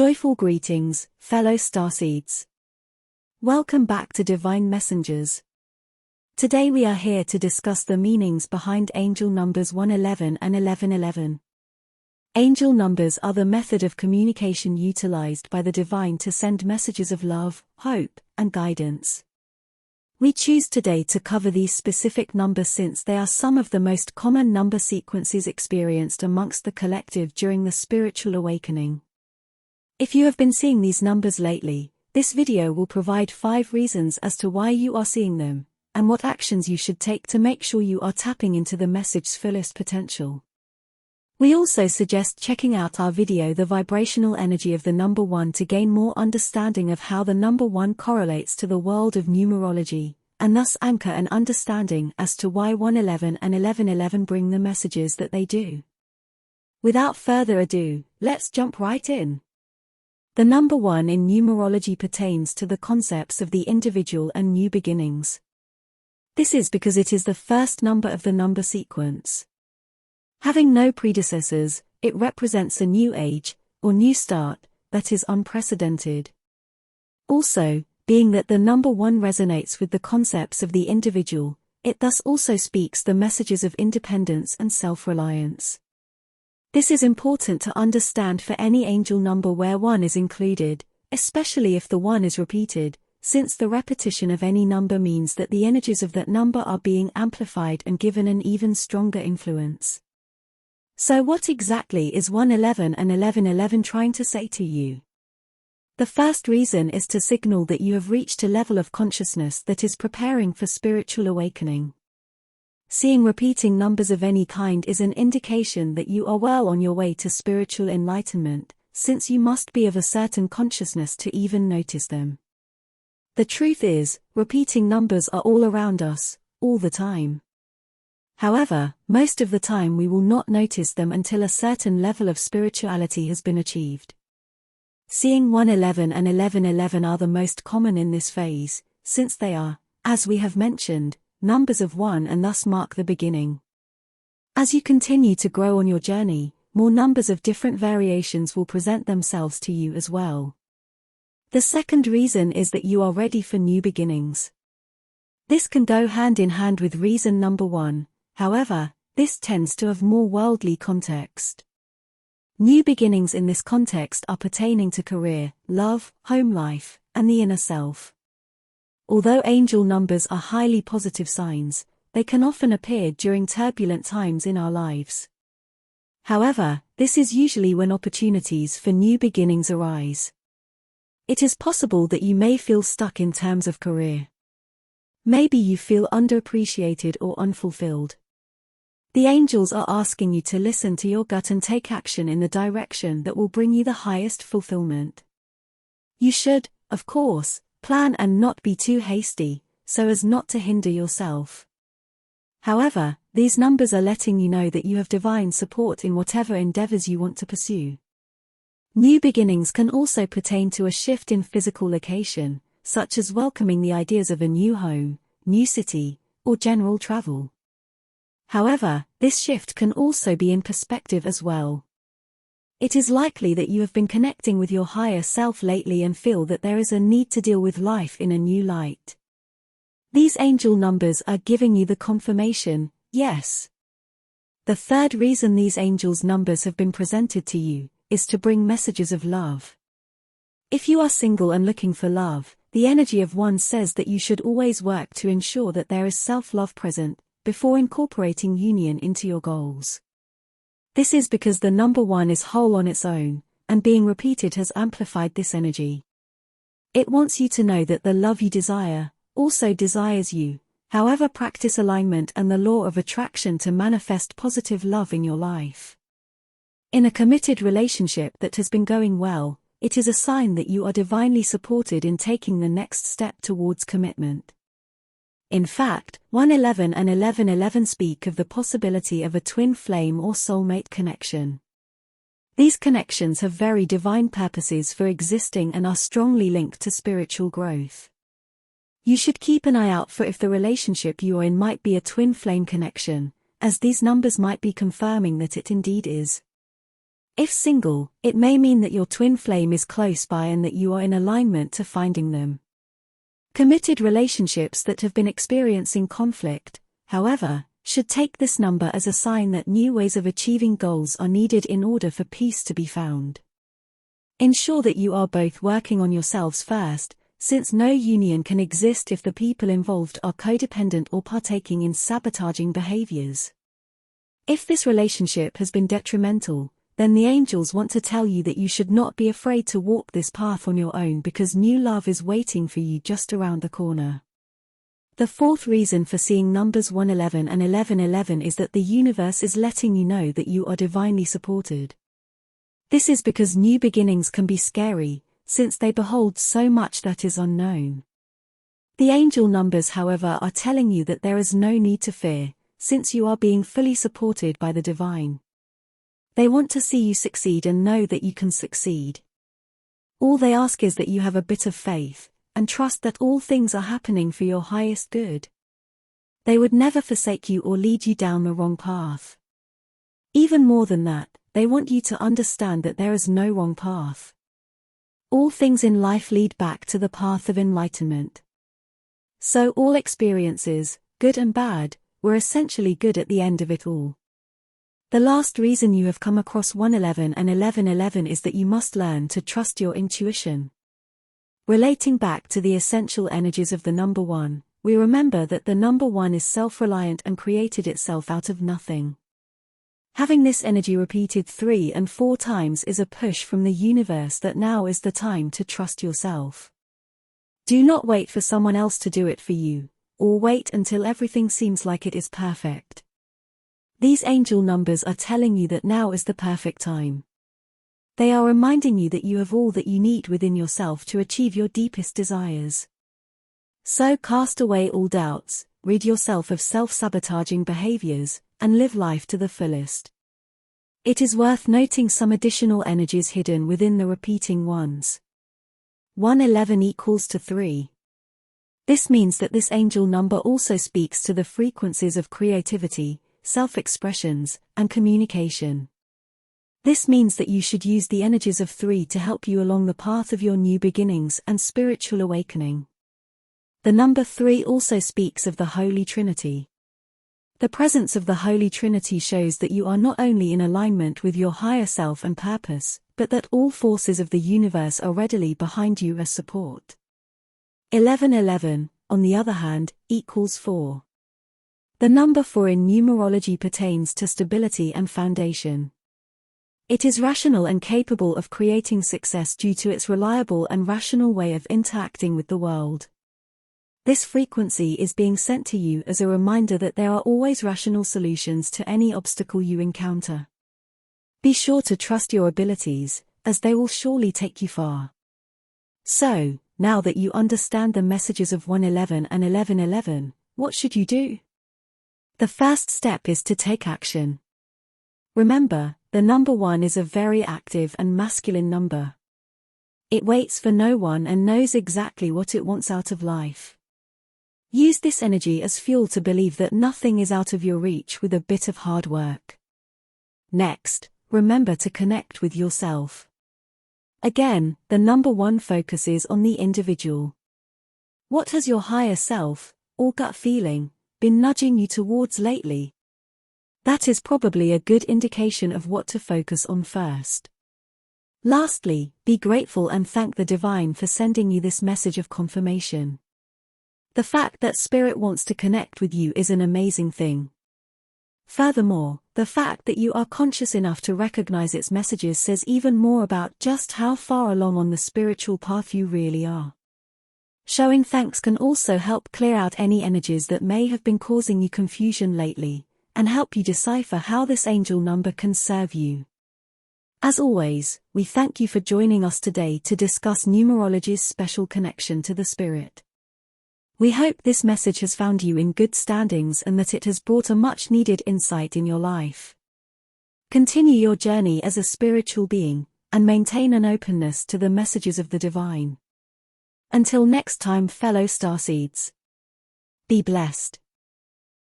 Joyful greetings, fellow starseeds. Welcome back to Divine Messengers. Today we are here to discuss the meanings behind angel numbers 111 and 1111. Angel numbers are the method of communication utilized by the divine to send messages of love, hope, and guidance. We choose today to cover these specific numbers since they are some of the most common number sequences experienced amongst the collective during the spiritual awakening. If you have been seeing these numbers lately, this video will provide 5 reasons as to why you are seeing them, and what actions you should take to make sure you are tapping into the message's fullest potential. We also suggest checking out our video The Vibrational Energy of the Number 1 to gain more understanding of how the number 1 correlates to the world of numerology, and thus anchor an understanding as to why 111 and 1111 bring the messages that they do. Without further ado, let's jump right in. The number 1 in numerology pertains to the concepts of the individual and new beginnings. This is because it is the first number of the number sequence. Having no predecessors, it represents a new age, or new start, that is unprecedented. Also, being that the number 1 resonates with the concepts of the individual, it thus also speaks the messages of independence and self-reliance. This is important to understand for any angel number where 1 is included, especially if the 1 is repeated, since the repetition of any number means that the energies of that number are being amplified and given an even stronger influence. So what exactly is 111 and 1111 trying to say to you? The first reason is to signal that you have reached a level of consciousness that is preparing for spiritual awakening. Seeing repeating numbers of any kind is an indication that you are well on your way to spiritual enlightenment, since you must be of a certain consciousness to even notice them. The truth is, repeating numbers are all around us, all the time. However, most of the time we will not notice them until a certain level of spirituality has been achieved. Seeing 111 and 1111 are the most common in this phase, since they are, as we have mentioned, numbers of 1 and thus mark the beginning. As you continue to grow on your journey, more numbers of different variations will present themselves to you as well. The second reason is that you are ready for new beginnings. This can go hand in hand with reason number 1, however, this tends to have more worldly context. New beginnings in this context are pertaining to career, love, home life, and the inner self. Although angel numbers are highly positive signs, they can often appear during turbulent times in our lives. However, this is usually when opportunities for new beginnings arise. It is possible that you may feel stuck in terms of career. Maybe you feel underappreciated or unfulfilled. The angels are asking you to listen to your gut and take action in the direction that will bring you the highest fulfillment. You should, of course, plan and not be too hasty, so as not to hinder yourself. However, these numbers are letting you know that you have divine support in whatever endeavors you want to pursue. New beginnings can also pertain to a shift in physical location, such as welcoming the ideas of a new home, new city, or general travel. However, this shift can also be in perspective as well. It is likely that you have been connecting with your higher self lately and feel that there is a need to deal with life in a new light. These angel numbers are giving you the confirmation, yes. The third reason these angels numbers have been presented to you is to bring messages of love. If you are single and looking for love, the energy of 1 says that you should always work to ensure that there is self-love present, before incorporating union into your goals. This is because the number 1 is whole on its own, and being repeated has amplified this energy. It wants you to know that the love you desire also desires you, however, practice alignment and the law of attraction to manifest positive love in your life. In a committed relationship that has been going well, it is a sign that you are divinely supported in taking the next step towards commitment. In fact, 111 and 1111 speak of the possibility of a twin flame or soulmate connection. These connections have very divine purposes for existing and are strongly linked to spiritual growth. You should keep an eye out for if the relationship you are in might be a twin flame connection, as these numbers might be confirming that it indeed is. If single, it may mean that your twin flame is close by and that you are in alignment to finding them. Committed relationships that have been experiencing conflict, however, should take this number as a sign that new ways of achieving goals are needed in order for peace to be found. Ensure that you are both working on yourselves first, since no union can exist if the people involved are codependent or partaking in sabotaging behaviors. If this relationship has been detrimental, then the angels want to tell you that you should not be afraid to walk this path on your own because new love is waiting for you just around the corner. The fourth reason for seeing numbers 111 and 1111 is that the universe is letting you know that you are divinely supported. This is because new beginnings can be scary, since they behold so much that is unknown. The angel numbers, however, are telling you that there is no need to fear, since you are being fully supported by the divine. They want to see you succeed and know that you can succeed. All they ask is that you have a bit of faith, and trust that all things are happening for your highest good. They would never forsake you or lead you down the wrong path. Even more than that, they want you to understand that there is no wrong path. All things in life lead back to the path of enlightenment. So all experiences, good and bad, were essentially good at the end of it all. The last reason you have come across 111 and 1111 is that you must learn to trust your intuition. Relating back to the essential energies of the number 1, we remember that the number 1 is self-reliant and created itself out of nothing. Having this energy repeated 3 and 4 times is a push from the universe that now is the time to trust yourself. Do not wait for someone else to do it for you, or wait until everything seems like it is perfect. These angel numbers are telling you that now is the perfect time. They are reminding you that you have all that you need within yourself to achieve your deepest desires. So cast away all doubts, rid yourself of self-sabotaging behaviors, and live life to the fullest. It is worth noting some additional energies hidden within the repeating ones. 111 equals to 3. This means that this angel number also speaks to the frequencies of creativity, self-expressions, and communication. This means that you should use the energies of 3 to help you along the path of your new beginnings and spiritual awakening. The number 3 also speaks of the Holy Trinity. The presence of the Holy Trinity shows that you are not only in alignment with your higher self and purpose, but that all forces of the universe are readily behind you as support. 1111, on the other hand, equals 4. The number 4 in numerology pertains to stability and foundation. It is rational and capable of creating success due to its reliable and rational way of interacting with the world. This frequency is being sent to you as a reminder that there are always rational solutions to any obstacle you encounter. Be sure to trust your abilities, as they will surely take you far. So, now that you understand the messages of 111 and 1111, what should you do? The first step is to take action. Remember, the number 1 is a very active and masculine number. It waits for no one and knows exactly what it wants out of life. Use this energy as fuel to believe that nothing is out of your reach with a bit of hard work. Next, remember to connect with yourself. Again, the number 1 focuses on the individual. What has your higher self, or gut feeling, been nudging you towards lately? That is probably a good indication of what to focus on first. Lastly, be grateful and thank the divine for sending you this message of confirmation. The fact that Spirit wants to connect with you is an amazing thing. Furthermore, the fact that you are conscious enough to recognize its messages says even more about just how far along on the spiritual path you really are. Showing thanks can also help clear out any energies that may have been causing you confusion lately, and help you decipher how this angel number can serve you. As always, we thank you for joining us today to discuss numerology's special connection to the spirit. We hope this message has found you in good standings and that it has brought a much-needed insight in your life. Continue your journey as a spiritual being, and maintain an openness to the messages of the divine. Until next time, fellow starseeds. Be blessed.